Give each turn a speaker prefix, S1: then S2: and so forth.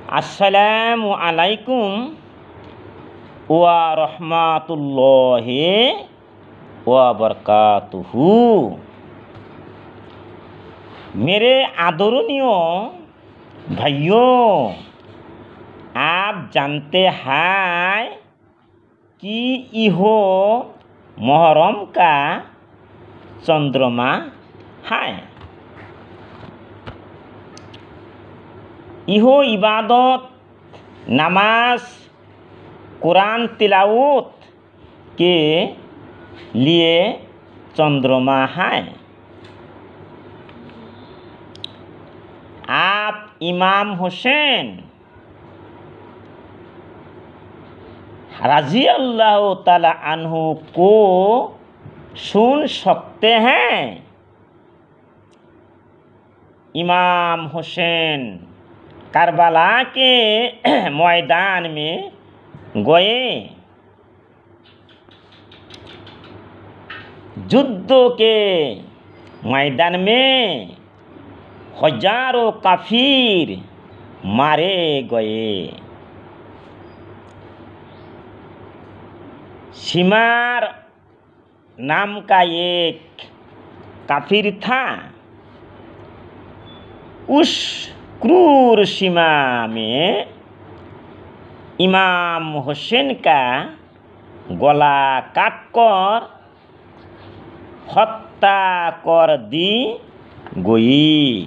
S1: আসসালামু আলাইকুম ওয়া রহমাতুল্লাহি ওয়া বারাকাতুহু। मेरे आदरणीय भाइयों, आप जानते हैं कि यह मुहर्रम का चंद्रमा है। यह इबादत, नमाज, कुरान तिलावत के लिए चंद्रमा है। आप इमाम हुसैन रज़ी अल्लाह ताला अन्हु को सुन सकते हैं। इमाम हुसैन करबला के मैदान में गए, युद्ध के मैदान में हजारों काफिर मारे गए। शिमार नाम का एक काफिर था। उस क्रूर सीमा में इमाम हुसैन का गला काटकर हत्या कर दी गई।